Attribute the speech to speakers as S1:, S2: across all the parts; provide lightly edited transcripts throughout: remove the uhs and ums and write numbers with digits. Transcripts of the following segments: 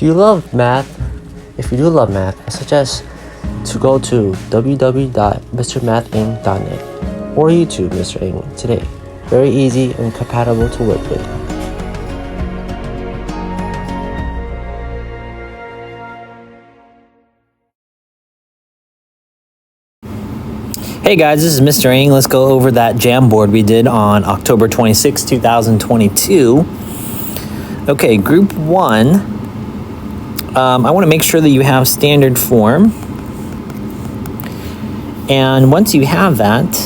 S1: Do you love math? If you do love math, I suggest to go to www.mrmathing.net or YouTube Mr. Eng today. Very easy and compatible to work with.
S2: Hey guys, this is Mr. Eng. Let's go over that Jamboard we did on October 26, 2022. Okay, group 1. I want to make sure that you have standard form. And once you have that,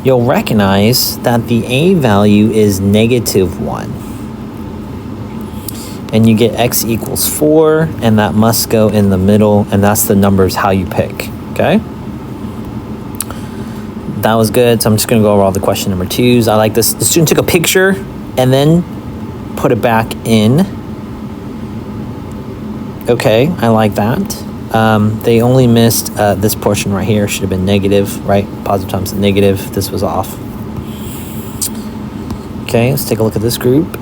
S2: you'll recognize that the A value is -1. And you get x equals 4, and that must go in the middle, and that's the numbers how you pick, okay? That was good, so I'm just gonna go over all the question number 2s. I like this. The student took a picture and then put it back in. Okay, I like that. They only missed this portion right here. Should have been negative, right? Positive times negative. This was off. Okay, let's take a look at this group.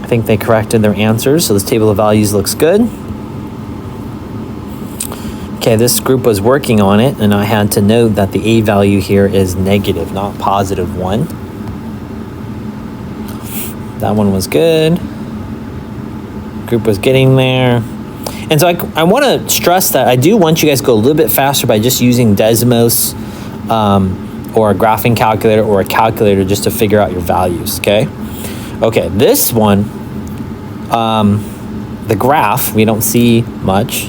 S2: I think they corrected their answers, so this table of values looks good. Okay, this group was working on it, and I had to note that the A value here is negative, not +1. That one was good. Group was getting there. And so I want to stress that I do want you guys to go a little bit faster by just using Desmos or a graphing calculator or a calculator just to figure out your values, okay? Okay, this one, the graph, we don't see much.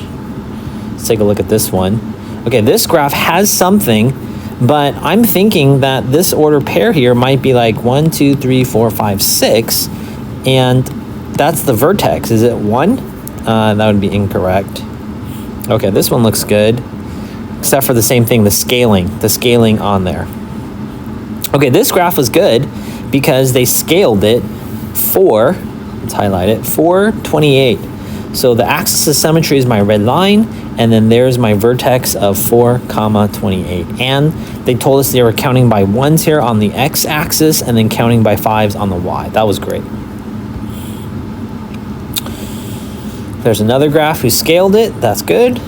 S2: Let's take a look at this one. Okay, this graph has something, but I'm thinking that this order pair here might be like 1, 2, 3, 4, 5, 6, and that's the vertex. Is it 1? That would be incorrect. Okay, this one looks good, except for the same thing, the scaling on there. Okay, this graph was good because they scaled it for, let's highlight it, 428. So the axis of symmetry is my red line, and then there's my vertex of 4, 28. And they told us they were counting by 1s here on the x-axis and then counting by 5s on the y. That was great. There's another graph who scaled it. That's good.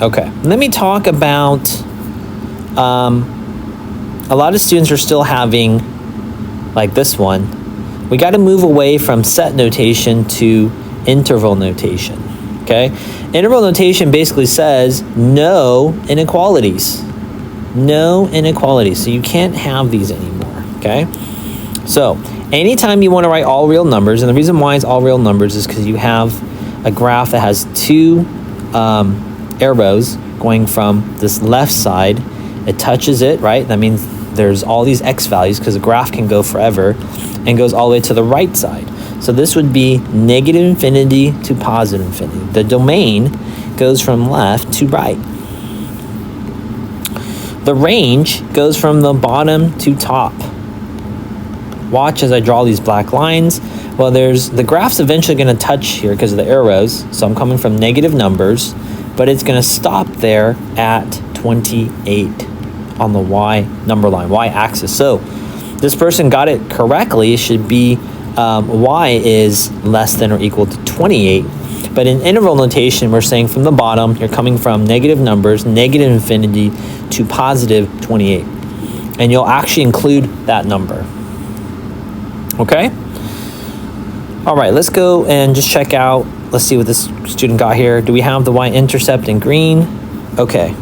S2: Okay, let me talk about, a lot of students are still having, like this one, we got to move away from set notation to interval notation, okay? Interval notation basically says no inequalities. No inequalities, so you can't have these anymore, okay? So, anytime you want to write all real numbers, and the reason why it's all real numbers is because you have a graph that has 2 arrows going from this left side. It touches it, right? That means there's all these x values because the graph can go forever and goes all the way to the right side. So this would be -infinity to +infinity. The domain goes from left to right. The range goes from the bottom to top. Watch as I draw these black lines. Well, the graph's eventually going to touch here because of the arrows. So I'm coming from negative numbers, but it's going to stop there at 28 on the y number line, y axis. So this person got it correctly. It should be y is less than or equal to 28. But in interval notation, we're saying from the bottom, you're coming from negative numbers, -infinity to +28. And you'll actually include that number. Okay? All right, let's go and just check out. Let's see what this student got here. Do we have the y-intercept in green? Okay.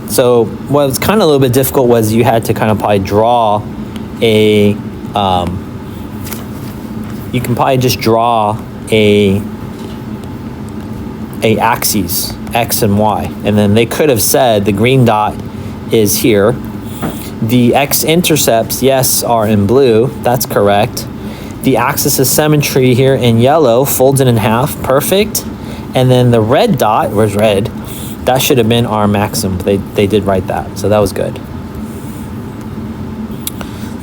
S2: So what was kind of a little bit difficult was you had to kind of probably draw a, you can probably just draw a axes, x and y. And then they could have said the green dot is here. The x-intercepts, yes, are in blue. That's correct. The axis of symmetry here in yellow folds it in half. Perfect. And then the red dot, where's red? That should have been our maximum. They did write that, so that was good.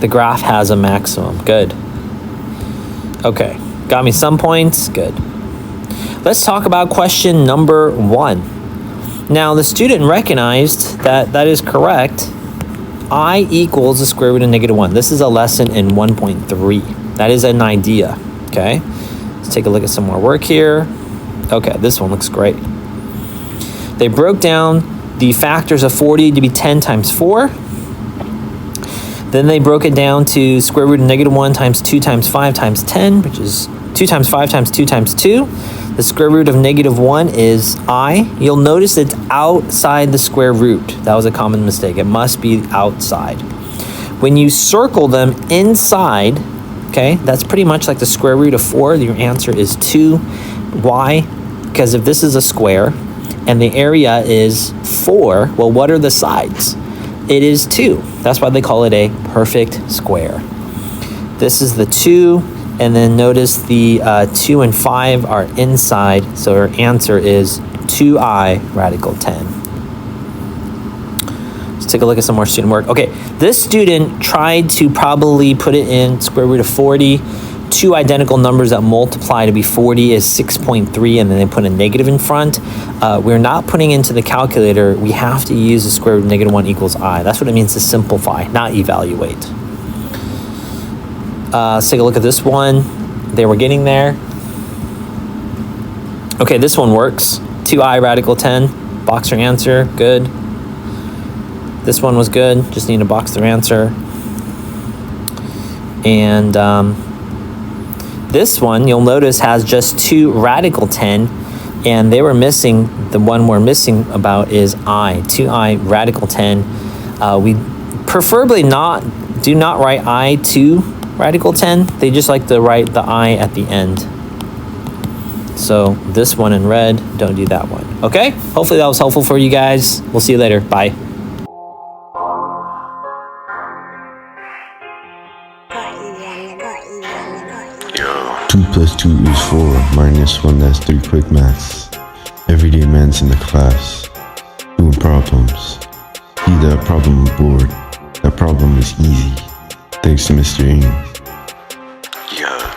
S2: The graph has a maximum. Good. Okay, got me some points. Good. Let's talk about question number 1. Now, the student recognized that that is correct. I equals the square root of -1. This is a lesson in 1.3. That is an idea, okay? Let's take a look at some more work here. Okay, this one looks great. They broke down the factors of 40 to be 10 times 4. Then they broke it down to square root of -1 times 2 times 5 times 10, which is 2 times 5 times 2 times 2. The square root of -1 is I. You'll notice it's outside the square root. That was a common mistake. It must be outside. When you circle them inside, okay, that's pretty much like the square root of 4. Your answer is 2. Why? Because if this is a square and the area is 4, well, what are the sides? It is 2. That's why they call it a perfect square. This is the 2, and then notice the 2 and 5 are inside, so our answer is 2i radical 10. Let's take a look at some more student work. Okay, this student tried to probably put it in square root of 40. Two identical numbers that multiply to be 40 is 6.3, and then they put a negative in front. We're not putting into the calculator. We have to use the square root of -1 equals I. That's what it means to simplify, not evaluate. Let's take a look at this one. They were getting there. Okay, this one works. 2i radical 10. Box your answer. Good. This one was good. Just need to box their answer. And this one, you'll notice, has just 2 radical 10, and they were missing, the one we're missing about is I, 2i radical 10. We preferably do not write I 2 radical 10. They just like to write the I at the end. So this one in red, don't do that one. Okay, hopefully that was helpful for you guys. We'll see you later. Bye.
S3: Two plus 2 is 4, minus 1, that's 3 quick maths. Everyday man's in the class, doing problems. See that problem board, that problem is easy. Thanks to Mr. Eng.
S4: Yeah.